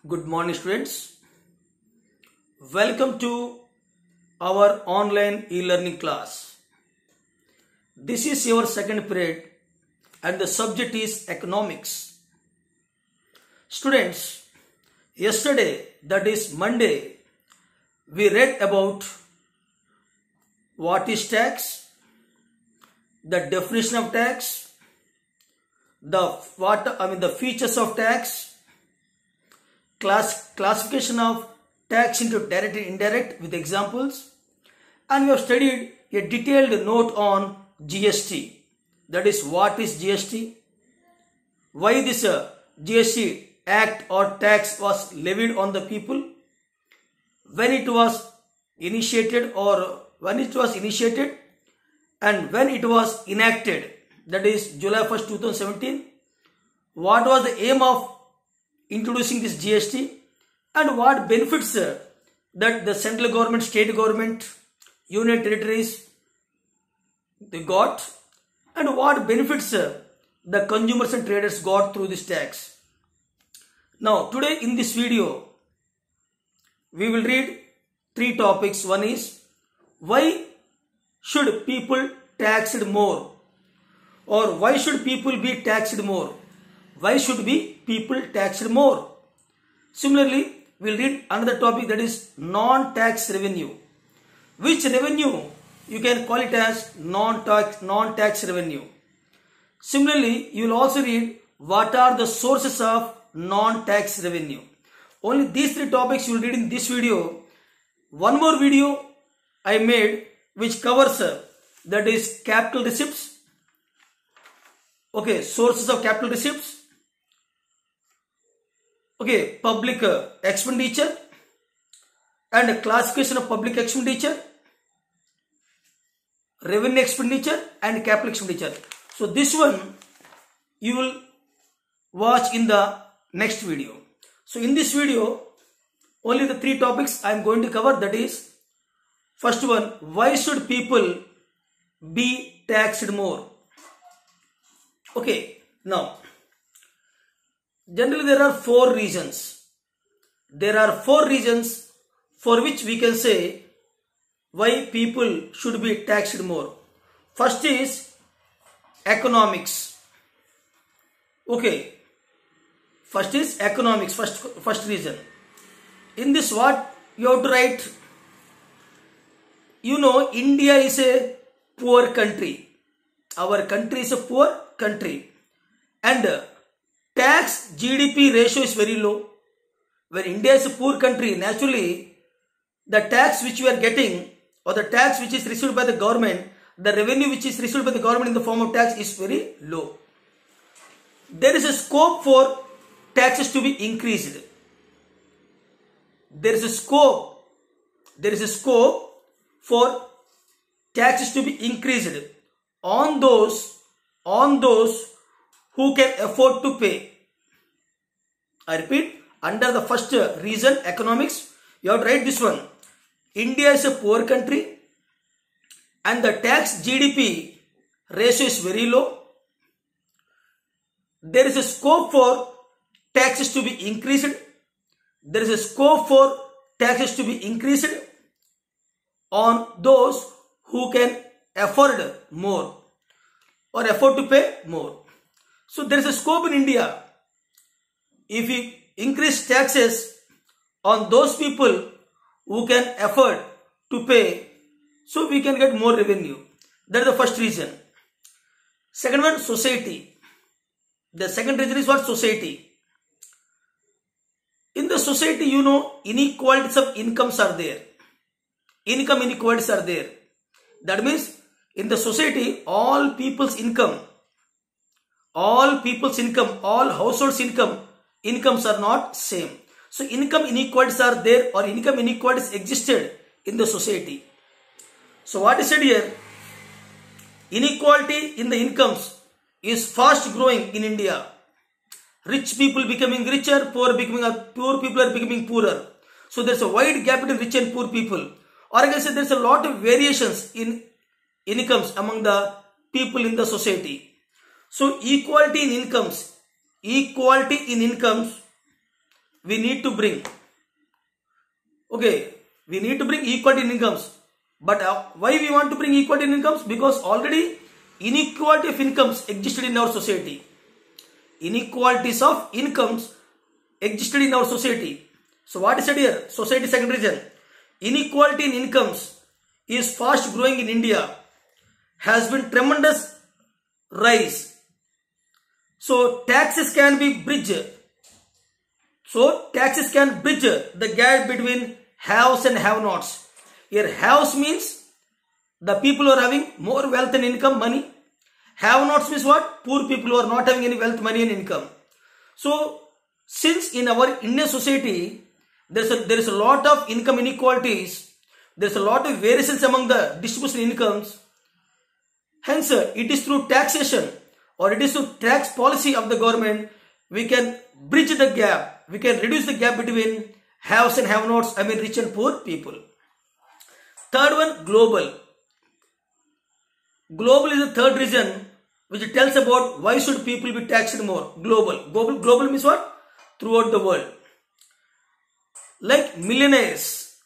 Good morning, students. Welcome to our online e-learning class. This is your second period and the subject is economics. Students, yesterday, that is Monday, we read about what is tax, the definition of tax, the features of tax, classification of tax into direct and indirect with examples, and we have studied a detailed note on GST. That is, what is GST, why this GST act or tax was levied on the people, when it was initiated and when it was enacted, that is July 1st 2017, what was the aim of introducing this GST, and what benefits that the central government, state government, union territories they got, and what benefits the consumers and traders got through this tax. Now today in this video we will read three topics. One is, why should people taxed more, or why should people be taxed more? Why should be people taxed more? Similarly, we will read another topic, that is non-tax revenue. Which revenue you can call it as non-tax revenue. Similarly, you will also read what are the sources of non-tax revenue. Only these three topics you will read in this video. One more video I made which covers that is capital receipts. Okay, sources of capital receipts. Okay, public expenditure and classification of public expenditure, revenue expenditure and capital expenditure. So this one you will watch in the next video. So in this video only the three topics I am going to cover. That is, first one, why should people be taxed more? Okay, now generally there are four reasons. There are four reasons for which we can say why people should be taxed more. First is economics. Okay, first is economics, first reason. In this, what you have to write? You know, India is a poor country. Our country is a poor country, and tax GDP ratio is very low. When India is a poor country, naturally the tax which we are getting, or the tax which is received by the government, the revenue which is received by the government in the form of tax is very low. There is a scope for taxes to be increased. There is a scope for taxes to be increased on those who can afford to pay. I repeat, under the first reason, economics, you have to write this one. India is a poor country and the tax GDP ratio is very low. There is a scope for taxes to be increased. There is a scope for taxes to be increased on those who can afford more or afford to pay more. So there is a scope in India. If we increase taxes on those people who can afford to pay, so we can get more revenue. That is the first reason. Second one, society. The second reason is what? Society. In the society, you know, inequalities of incomes are there. Income inequalities are there. That means in the society, all people's income, all households' incomes are not same. So income inequalities are there, or income inequalities existed in the society. So what is said here? Inequality in the incomes is fast growing in India. Rich people becoming richer, poor people are becoming poorer. So there's a wide gap between rich and poor people. Or I can say there's a lot of variations in incomes among the people in the society. So equality in incomes we need to bring, okay, we need to bring equality in incomes. But why we want to bring equality in incomes? Because already inequality of incomes existed in our society. Inequalities of incomes existed in our society. So what is said here? Society second reason. Inequality in incomes is fast growing in India. Has been tremendous rise. So taxes can be bridged. So taxes can bridge the gap between haves and have-nots. Here haves means the people who are having more wealth and income, money. Have-nots means what? Poor people who are not having any wealth, money and income. So since in our Indian society there is a lot of income inequalities, there is a lot of variations among the distribution incomes. Hence it is through taxation or it is through tax policy of the government we can bridge the gap, we can reduce the gap between haves and have-nots, I mean rich and poor people. Third one, global. Global is the third reason which tells about why should people be taxed more. Global means what? Throughout the world. Like millionaires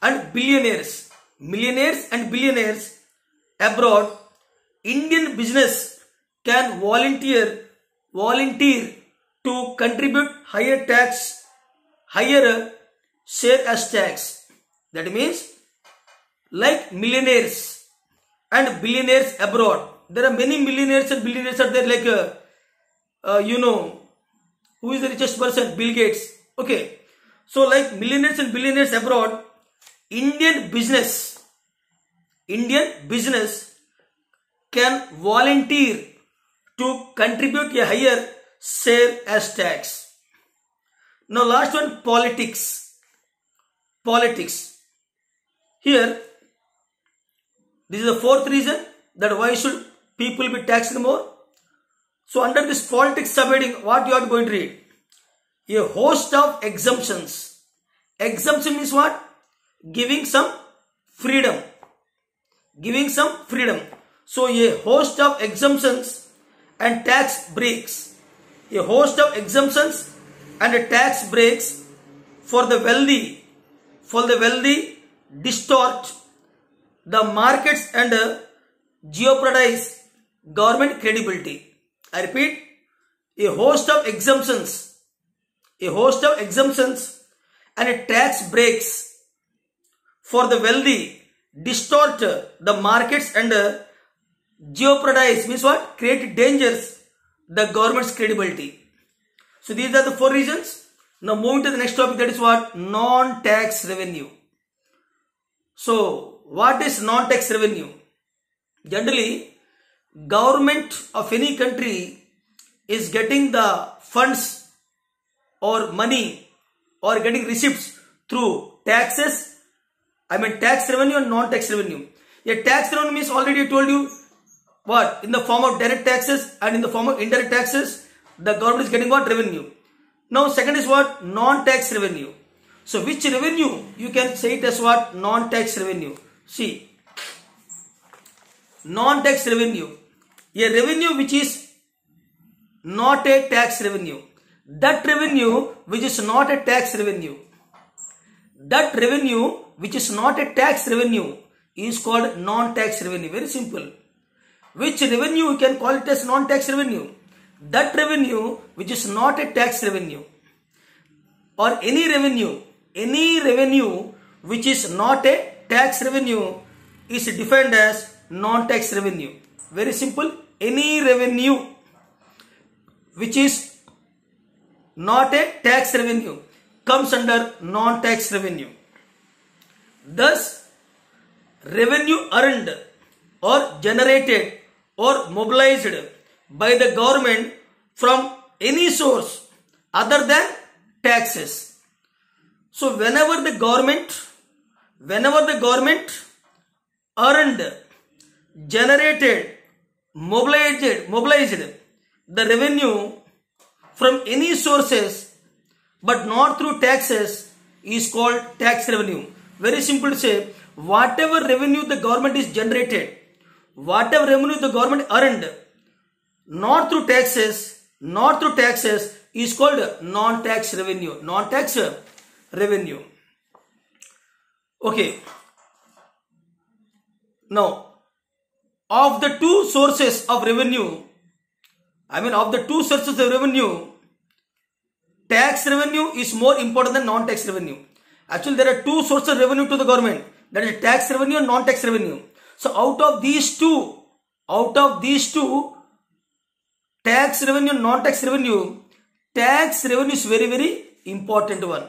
and billionaires. Millionaires and billionaires abroad, Indian business can volunteer to contribute higher share as tax. That means like millionaires and billionaires abroad. There are many millionaires and billionaires are there, like who is the richest person? Bill Gates. Okay. So like millionaires and billionaires abroad, Indian business can volunteer to contribute a higher share as tax. Now last one, politics. Here, this is the fourth reason that why should people be taxed more. So under this politics subheading, what you are going to read? A host of exemptions. Exemption means what? Giving some freedom. So a host of exemptions and tax breaks. A host of exemptions and tax breaks for the wealthy distort the markets and jeopardize government credibility. I repeat, a host of exemptions and tax breaks for the wealthy distort the markets and jeopardize means what? Create dangers the government's credibility. So these are the four reasons. Now moving to the next topic, that is what? Non-tax revenue. So what is non-tax revenue? Generally, government of any country is getting the funds or money or getting receipts through taxes. I mean tax revenue and non-tax revenue. A tax revenue means already I told you what? In the form of direct taxes and in the form of indirect taxes, the government is getting what? Revenue. Now second is what? Non-tax revenue. So which revenue? You can say it as what? Non-tax revenue. See, non-tax revenue. A revenue which is not a tax revenue. That revenue which is not a tax revenue. That revenue which is not a tax revenue is called non-tax revenue. Very simple. Which revenue you can call it as non-tax revenue? That revenue which is not a tax revenue, or any revenue which is not a tax revenue is defined as non-tax revenue. Very simple. Any revenue which is not a tax revenue comes under non-tax revenue. Thus, revenue earned or generated or mobilized by the government from any source other than taxes. So whenever the government earned, generated, mobilized the revenue from any sources but not through taxes is called tax revenue. Very simple to say, whatever revenue the government is generated, whatever revenue the government earned, not through taxes, not through taxes is called non-tax revenue. Non-tax revenue. Okay. Now, of the two sources of revenue, tax revenue is more important than non-tax revenue. Actually, there are two sources of revenue to the government. That is tax revenue and non-tax revenue. So, out of these two, tax revenue and non-tax revenue is very, very important one.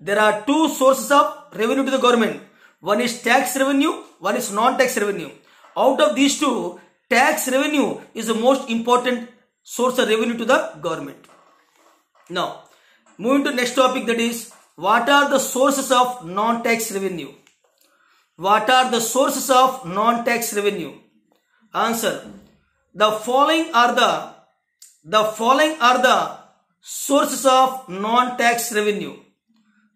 There are two sources of revenue to the government. One is tax revenue, one is non-tax revenue. Out of these two, tax revenue is the most important source of revenue to the government. Now, moving to next topic, that is, what are the sources of non-tax revenue? What are the sources of non-tax revenue? Answer. The following are the sources of non-tax revenue.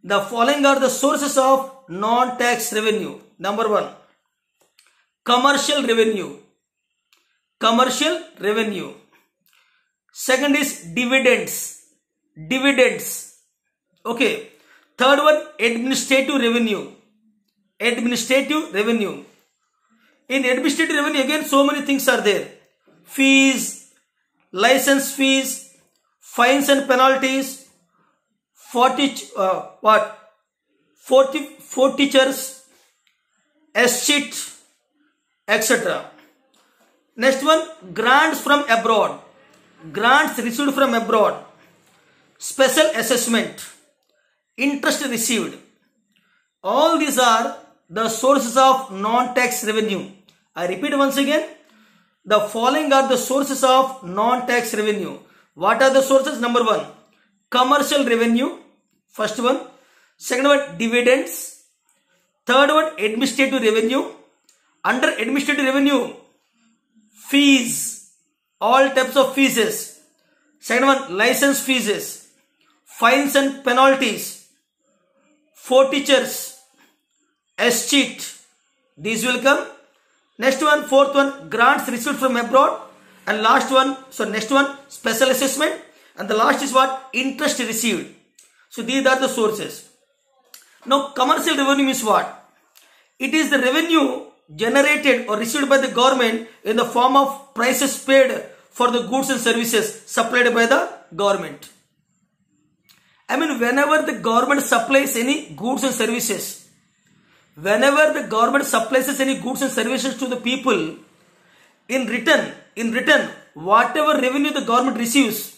The following are the sources of non-tax revenue. Number 1, commercial revenue. Commercial revenue. Second is dividends. Dividends. Okay. Third one, administrative revenue. Administrative revenue. In administrative revenue, again, so many things are there. Fees, license fees, fines and penalties, forfeitures, escheat, etc. Next one, grants from abroad. Grants received from abroad. Special assessment. Interest received. All these are the sources of non-tax revenue. I repeat once again. The following are the sources of non-tax revenue. What are the sources? Number 1, commercial revenue. First one. Second one, dividends. Third one, administrative revenue. Under administrative revenue, fees. All types of fees. Second one, license fees. Fines and penalties. Forfeitures. Escheat. These will come. Next one, fourth one, grants received from abroad. And last one, next one, special assessment. And the last is what? Interest received. So these are the sources. Now, commercial revenue means what? It is the revenue generated or received by the government in the form of prices paid for the goods and services supplied by the government. Whenever the government supplies any goods and services, whenever the government supplies any goods and services to the people, in return, whatever revenue the government receives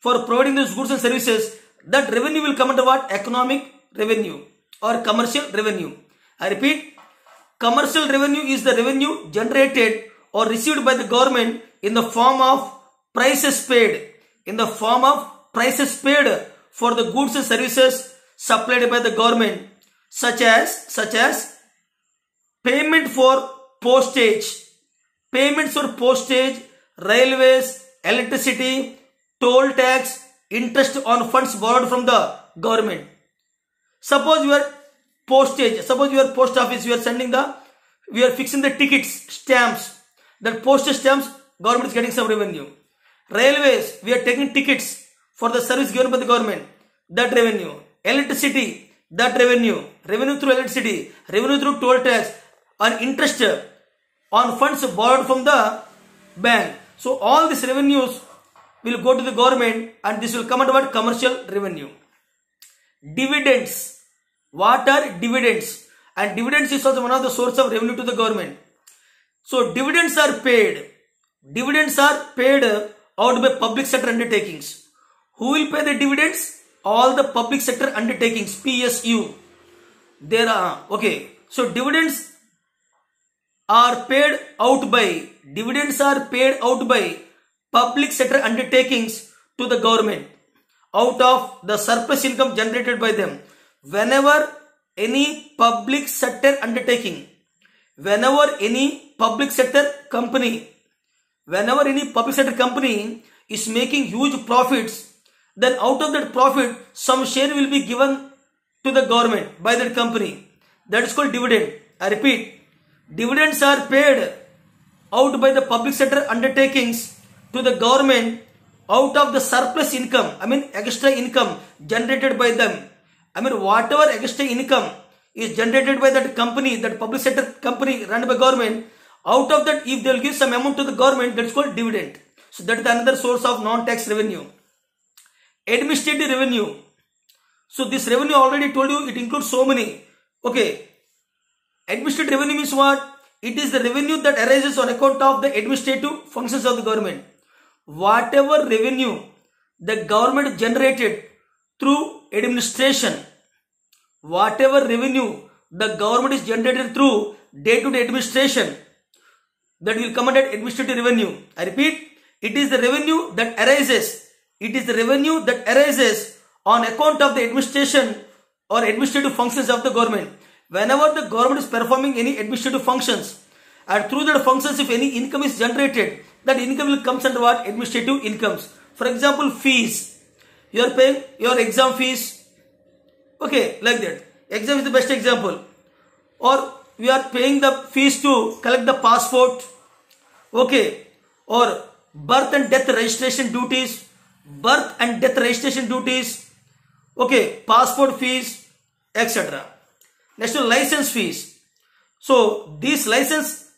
for providing those goods and services, that revenue will come under what? Economic revenue or commercial revenue. I repeat, commercial revenue is the revenue generated or received by the government in the form of prices paid. In the form of prices paid for the goods and services supplied by the government, such as payment for postage, railways, electricity, toll tax, interest on funds borrowed from the government. Suppose you are post office, we are fixing the tickets, stamps. That postage stamps, government is getting some revenue. Railways, we are taking tickets for the service given by the government, that revenue. Electricity, that revenue. Revenue through electricity, revenue through toll tax, and interest on funds borrowed from the bank. So all these revenues will go to the government, and this will come under what? Commercial revenue. Dividends. What are dividends? And dividends is also one of the sources of revenue to the government. So dividends are paid. Dividends are paid out by public sector undertakings. Who will pay the dividends? All the public sector undertakings, PSU. There are, okay. So dividends are paid out by public sector undertakings to the government out of the surplus income generated by them. Whenever any public sector undertaking, whenever any public sector company is making huge profits, then out of that profit, some share will be given to the government by that company. That is called dividend. I repeat, dividends are paid out by the public sector undertakings to the government out of the surplus income, I mean extra income generated by them. I mean whatever extra income is generated by that company, that public sector company run by government, out of that if they will give some amount to the government, that is called dividend. So that is another source of non-tax revenue. Administrative revenue. So this revenue already told you it includes so many. Okay. Administrative revenue means what? It is the revenue that arises on account of the administrative functions of the government. Whatever revenue the government generated through administration, whatever revenue the government is generated through day-to-day administration, that will come under administrative revenue. I repeat, it is the revenue that arises. It is the revenue that arises on account of the administration or administrative functions of the government. Whenever the government is performing any administrative functions, and through that functions if any income is generated, that income will come under what? Administrative incomes. For example, fees. You are paying your exam fees. Okay, like that. Exam is the best example. Or we are paying the fees to collect the passport. Okay. Or birth and death registration duties. Birth and death registration duties. Okay. Passport fees, etc. Next to license fees. So these license,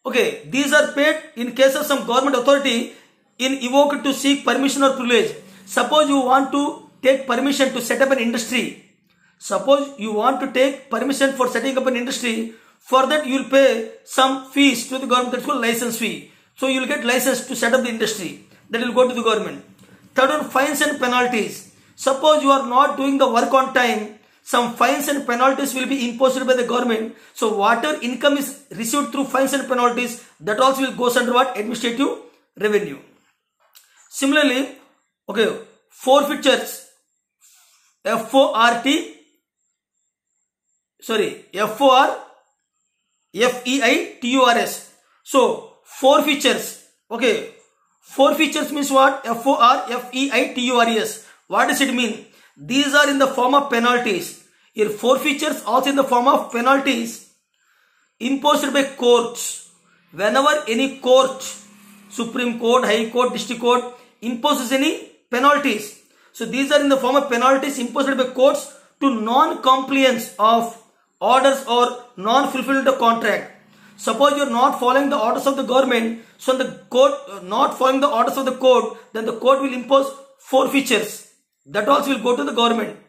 okay, these are paid in case of some government authority in evoked to seek permission or privilege. Suppose you want to take permission to set up an industry. Suppose you want to take permission for setting up an industry. For that you will pay some fees to the government. That's called license fee. So you will get license to set up the industry. That will go to the government. Third one, fines and penalties. Suppose you are not doing the work on time, some fines and penalties will be imposed by the government. So whatever income is received through fines and penalties, that also will go under what? Administrative revenue. Similarly, okay, forfeitures, F-O-R-F-E-I-T-U-R-S. So forfeitures, okay, forfeitures means what? F-O-R-F-E-I-T-U-R-E-S. What does it mean? These are in the form of penalties. Here forfeitures also in the form of penalties imposed by courts. Whenever any court, Supreme Court, High Court, District Court imposes any penalties. So these are in the form of penalties imposed by courts to non-compliance of orders or non-fulfillment of contract. Suppose you are not following the orders of the government, so the court not following the orders of the court, then the court will impose forfeitures. That also will go to the government.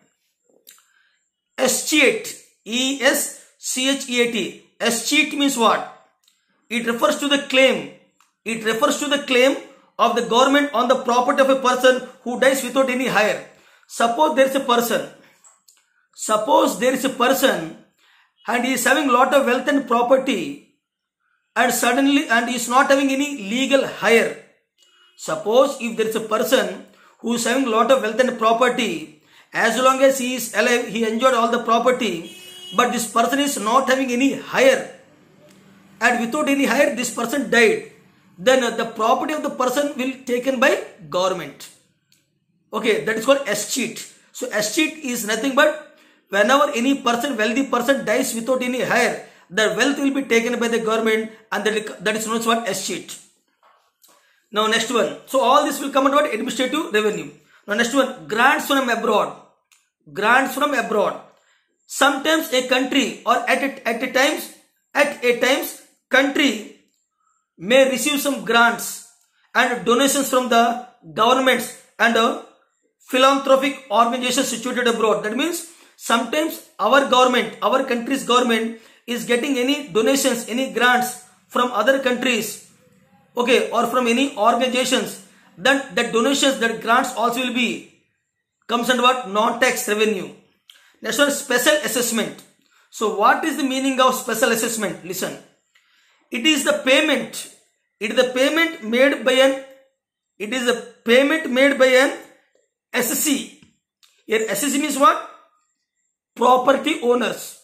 Escheat, E-S-C-H-E-A-T. Escheat means what? It refers to the claim. It refers to the claim of the government on the property of a person who dies without any hire. Suppose there is a person and he is having lot of wealth and property and suddenly he is not having any legal hire. Suppose if there is a person who is having lot of wealth and property, as long as he is alive, he enjoyed all the property, but this person is not having any hire, and without any hire this person died, then the property of the person will be taken by government. Okay, that is called escheat. So escheat is nothing but whenever any person, wealthy person dies without any hire, the wealth will be taken by the government, and that is known as what? Escheat. Now next one. So all this will come under what? Administrative revenue. Now next one, grants from abroad. Grants from abroad. Sometimes a country or at a times country may receive some grants and donations from the governments and philanthropic organizations situated abroad. That means sometimes our government, our country's government is getting any donations, any grants from other countries, okay, or from any organizations. Then that donations, that grants also will be comes under what? Non-tax revenue. Next one, special assessment. So what is the meaning of special assessment? Listen. It is the payment. It is the payment made by an SC. Here SC means what? Property owners.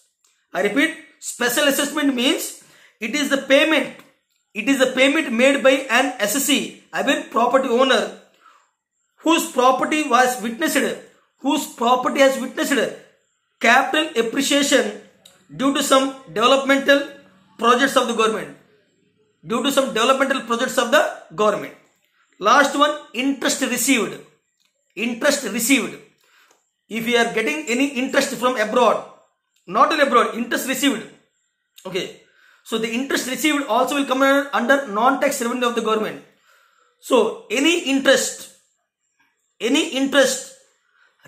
I repeat, special assessment means it is the payment. It is the payment made by an SC, I mean property owner, whose property has witnessed capital appreciation due to some developmental projects of the government. due to some developmental projects of the government. Last one, interest received. Interest received. If you are getting any interest from abroad, not in abroad, interest received. Okay. So the interest received also will come under non-tax revenue of the government. So any interest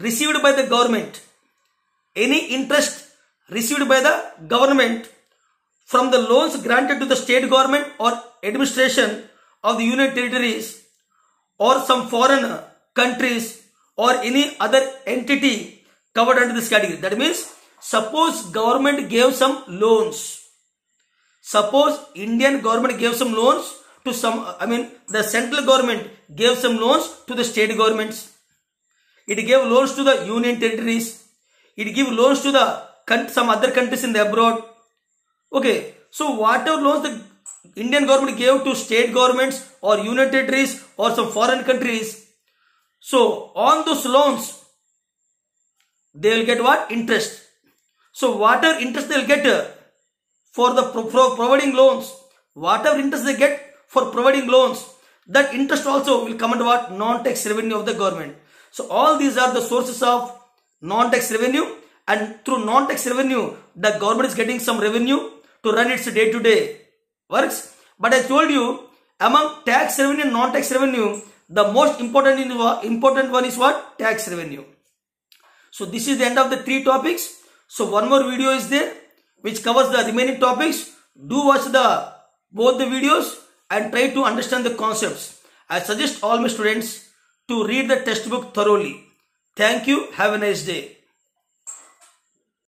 received by the government, from the loans granted to the state government or administration of the union territories or some foreign countries or any other entity covered under this category. That means, suppose government gave some loans. Suppose Indian government gave some loans to the central government gave some loans to the state governments. It gave loans to the union territories. It gave loans to some other countries in the abroad. Okay, so whatever loans the Indian government gave to state governments or union territories or some foreign countries, so on those loans, they will get what? Interest. So whatever interest they will get for the providing loans, whatever interest they get for providing loans, that interest also will come under what? Non-tax revenue of the government. So all these are the sources of non-tax revenue, and through non-tax revenue, the government is getting some revenue to run its day-to-day works. But I told you, among tax revenue and non-tax revenue, the most important one is what? Tax revenue. So this is the end of the 3 topics. So one more video is there which covers the remaining topics. Do watch both the videos and try to understand the concepts. I suggest all my students to read the textbook thoroughly. Thank you. Have a nice day.